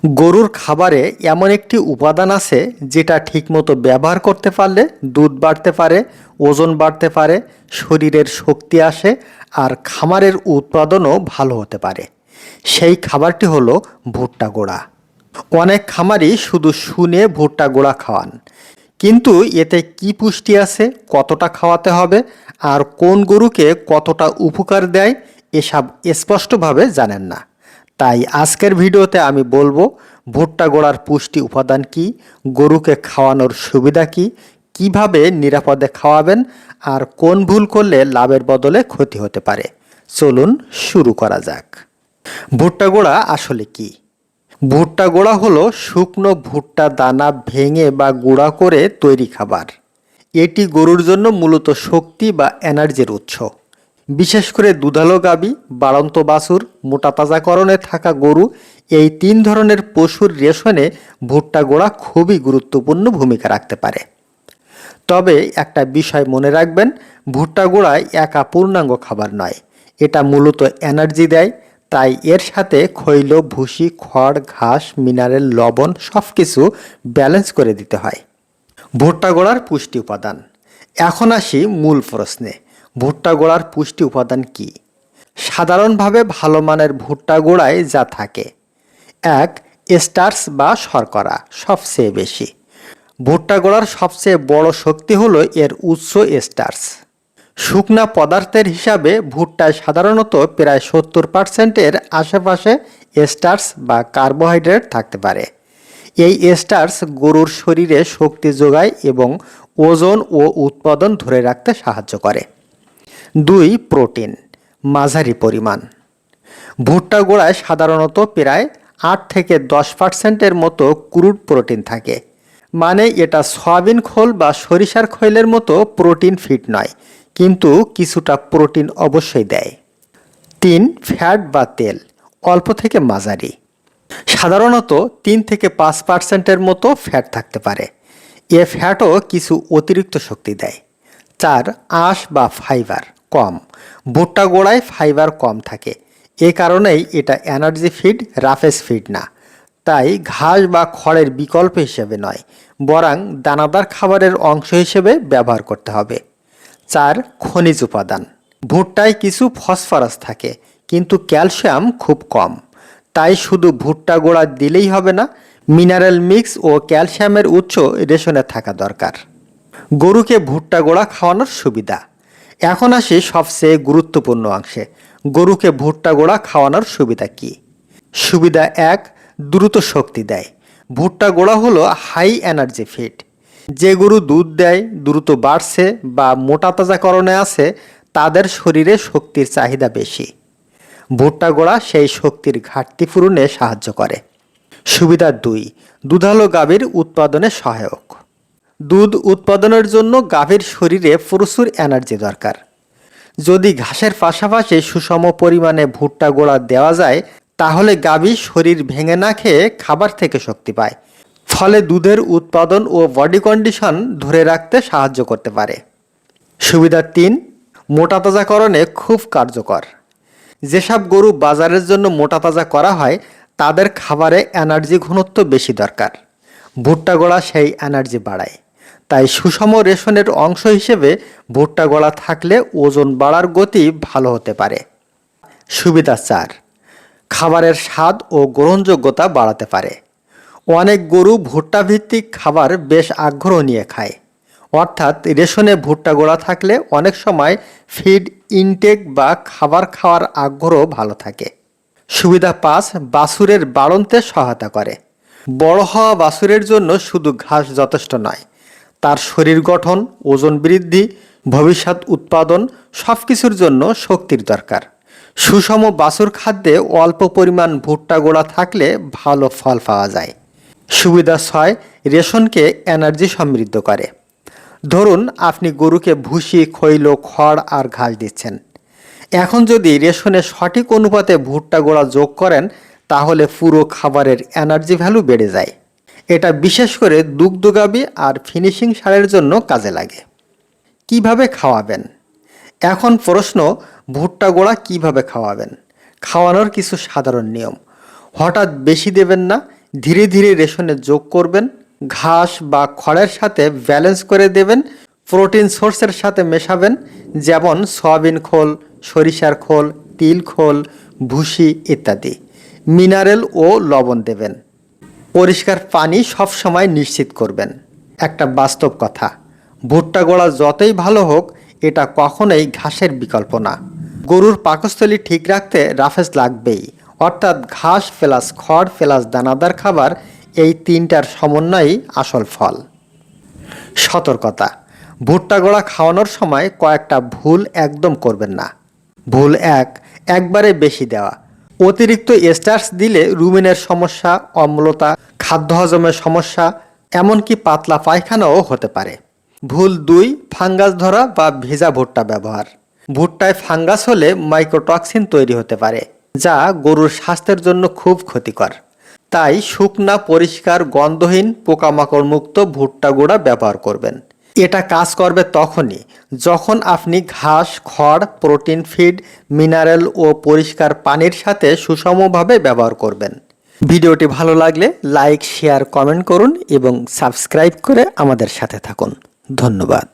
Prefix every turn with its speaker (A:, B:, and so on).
A: গরুর খাবারে এমন একটি উপাদান আছে যেটা ঠিকমতো ব্যবহার করতে পারলে দুধ বাড়তে পারে, ওজন বাড়তে পারে, শরীরের শক্তি আসে আর খামারের উৎপাদনও ভালো হতে পারে। সেই খাবারটি হলো ভুট্টা গোড়া। অনেক খামারই শুধু শুনে ভুট্টা গোড়া খাওয়ান, কিন্তু এতে কি পুষ্টি আছে, কতটা খাওয়াতে হবে আর কোন গরুকে কতটা উপকার দেয় এসব স্পষ্টভাবে জানেন না। তাই আজকের ভিডিওতে আমি বলবো ভুট্টা গোড়ার পুষ্টি উপাদান কি, গরুকে খাওয়ানোর সুবিধা কি, কিভাবে নিরাপদে খাওয়াবেন আর কোন ভুল করলে লাভের বদলে ক্ষতি হতে পারে। চলুন শুরু করা যাক। ভুট্টা গোড়া আসলে কি? ভুট্টা গোড়া হলো শুকনো ভুট্টা দানা ভেঙে বা গুঁড়া করে তৈরি খাবার। এটি গরুর জন্য মূলত শক্তি বা এনার্জির উৎস। বিশেষ করে দুধালো গাভী, বাড়ন্ত বাছুর, মোটা তাজাকরণে থাকা গরু, এই তিন ধরনের পশুর রেশনে ভুট্টা গোড়া খুবই গুরুত্বপূর্ণ ভূমিকা রাখতে পারে। তবে একটা বিষয় মনে রাখবেন, ভুট্টা গোড়া একা পূর্ণাঙ্গ খাবার নয়। এটা মূলত এনার্জি দেয়, তাই এর সাথে খৈল, ভুসি, খড়, ঘাস, মিনারেল, লবণ সবকিছু ব্যালেন্স করে দিতে হয়। ভুট্টা গোড়ার পুষ্টি উপাদান। এখন আসি মূল প্রশ্নে, ভুট্টা গোড়ার পুষ্টি উপাদান কি? সাধারণভাবে ভালো মানের ভুট্টা গোড়ায় যা থাকে: 1. স্টার্চ বা শর্করা সবচেয়ে বেশি। ভুট্টা গোড়ার সবচেয়ে বড় শক্তি হলো এর উৎস স্টার্চ। শুকনা পদার্থের হিসাবে ভুট্টায় সাধারণত প্রায় 70%-এর আশেপাশে স্টার্চ বা কার্বোহাইড্রেট থাকতে পারে। এই স্টার্চ গরুর শরীরে শক্তি যোগায় এবং ওজন ও উৎপাদন ধরে রাখতে সাহায্য করে। 2. প্রোটিন মাঝারি পরিমাণ। ভুট্টা গোড়ায় সাধারণত প্রায় 8 থেকে 10%-এর মতো ক্রুড প্রোটিন থাকে। মানে এটা সয়াবিন খোল বা সরিষার খৈলের মতো প্রোটিন ফিট নয়, কিন্তু কিছুটা প্রোটিন অবশ্যই দেয়। 3. ফ্যাট বা তেল অল্প থেকে মাঝারি। সাধারণত 3 থেকে 5%-এর মতো ফ্যাট থাকতে পারে। এ ফ্যাটও কিছু অতিরিক্ত শক্তি দেয়। 4. আঁশ বা ফাইবার কম। ভুট্টা গোড়ায় ফাইবার কম থাকে, এ কারণেই এটা এনার্জি ফিড, রাফেজ ফিড না। তাই ঘাস বা খড়ের বিকল্প হিসেবে নয়, বরং দানাদার খাবারের অংশ হিসেবে ব্যবহার করতে হবে। 4. খনিজ উপাদান। ভুট্টায় কিছু ফসফরাস থাকে, কিন্তু ক্যালসিয়াম খুব কম। তাই শুধু ভুট্টা গোড়া দিলেই হবে না, মিনারেল মিক্স ও ক্যালসিয়ামের উৎস রেশনে থাকা দরকার। গরুকে ভুট্টা গোড়া খাওয়ানোর সুবিধা। এখন আসি সবচেয়ে গুরুত্বপূর্ণ অংশে, গরুকে ভুট্টা গোড়া খাওয়ানোর সুবিধা কি? সুবিধা 1. দ্রুত শক্তি দেয়। ভুট্টা গোড়া হলো হাই এনার্জি ফিড। যে গরু দুধ দেয়, দ্রুত বাড়ছে বা মোটা তাজাকরণে আছে, তাদের শরীরে শক্তির চাহিদা বেশি। ভুট্টা গোড়া সেই শক্তির ঘাটতি পূরণে সাহায্য করে। সুবিধা 2. দুধালো গাভীর উৎপাদনে সহায়ক। দুধ উৎপাদনের জন্য গাভীর শরীরে প্রচুর এনার্জি দরকার। যদি ঘাসের পাশাপাশি সুষম পরিমাণে ভুট্টা গোড়া দেওয়া যায়, তাহলে গাভী শরীর ভেঙে না খেয়ে খাবার থেকে শক্তি পায়। ফলে দুধের উৎপাদন ও বডি কন্ডিশন ধরে রাখতে সাহায্য করতে পারে। সুবিধা 3. মোটা তাজাকরণে খুব কার্যকর। যেসব গরু বাজারের জন্য মোটা তাজা করা হয়, তাদের খাবারে এনার্জি ঘনত্ব বেশি দরকার। ভুট্টা গোড়া সেই এনার্জি বাড়ায়। তাই সুষম রেশনের অংশ হিসেবে ভুট্টা গোড়া থাকলে ওজন বাড়ার গতি ভালো হতে পারে। সুবিধা 4. খাবারের স্বাদ ও গ্রহণযোগ্যতা বাড়াতে পারে। অনেক গরু ভুট্টা ভিত্তিক খাবার বেশ আগ্রহ নিয়ে খায়। অর্থাৎ রেশনে ভুট্টা গোড়া থাকলে অনেক সময় ফিড ইনটেক বা খাবার খাওয়ার আগ্রহ ভালো থাকে। সুবিধা 5. বাছুরের বাড়ন্তে সহায়তা করে। বড় হওয়া বাছুরের জন্য শুধু ঘাস যথেষ্ট নয়, তার শরীর গঠন, ওজন বৃদ্ধি, ভবিষ্যৎ উৎপাদন সবকিছুর জন্য শক্তির দরকার। সুষম বাছুর খাদ্যে অল্প পরিমাণ ভুট্টা গোড়া থাকলে ভালো ফল পাওয়া যায়। সুবিধা 6. রেশনকে এনার্জি সমৃদ্ধ করে। ধরুন আপনি গরুকে ভুসি, খৈল, খড় আর ঘাস দিচ্ছেন। এখন যদি রেশনে সঠিক অনুপাতে ভুট্টা গোড়া যোগ করেন, তাহলে পুরো খাবারের এনার্জি ভ্যালু বেড়ে যায়। এটা বিশেষ করে দুগ্ধগাভী আর ফিনিশিং সারের জন্য কাজে লাগে। কিভাবে খাওয়াবেন? এখন প্রশ্ন, ভুট্টা গোড়া কিভাবে খাওয়াবেন? খাওয়ানোর কিছু সাধারণ নিয়ম: হঠাৎ বেশি দেবেন না, ধীরে ধীরে রেশনে যোগ করবেন। ঘাস বা খড়ের সাথে ব্যালেন্স করে দেবেন। প্রোটিন সোর্সের সাথে মেশাবেন, যেমন সয়াবিন খোল, সরিষার খোল, তিল খোল, ভুসি ইত্যাদি। মিনারেল ও লবণ দেবেন। পরিষ্কার পানি সবসময় নিশ্চিত করবেন। একটা বাস্তব কথা, ভুট্টা গোড়া যতই ভালো হোক, এটা কখনোই ঘাসের বিকল্প না। গরুর পাকস্থলী ঠিক রাখতে রাফেজ লাগবেই, অর্থাৎ ঘাস প্লাস খড় প্লাস দানাদার খাবার, এই তিনটার সমন্বয়ই আসল ফল। সতর্কতা, ভুট্টা গোড়া খাওয়ানোর সময় কয়েকটা ভুল একদম করবেন না। ভুল এক, একবারে বেশি দেওয়া। অতিরিক্ত স্টার্চ দিলে রুমেনের সমস্যা, অম্লতা, খাদ্য হজমের সমস্যা, এমনকি পাতলা পায়খানাও হতে পারে। ভুল দুই, ফাঙ্গাস ধরা বা ভেজা ভুট্টা ব্যবহার। ভুট্টায় ফাঙ্গাস হলে মাইক্রোটক্সিন তৈরি হতে পারে, যা গরুর স্বাস্থ্যের জন্য খুব ক্ষতিকর। তাই শুকনা, পরিষ্কার, গন্ধহীন, পোকামাকড় মুক্ত ভুট্টা গুঁড়া ব্যবহার করবেন। এটা কাজ করবে তখনই যখন আপনি ঘাস, খড়, প্রোটিন ফিড, মিনারেল ও পরিষ্কার পানির সাথে সুষমভাবে ব্যবহার করবেন। ভিডিওটি ভালো লাগলে লাইক, শেয়ার, কমেন্ট করুন এবং সাবস্ক্রাইব করে আমাদের সাথে থাকুন। ধন্যবাদ।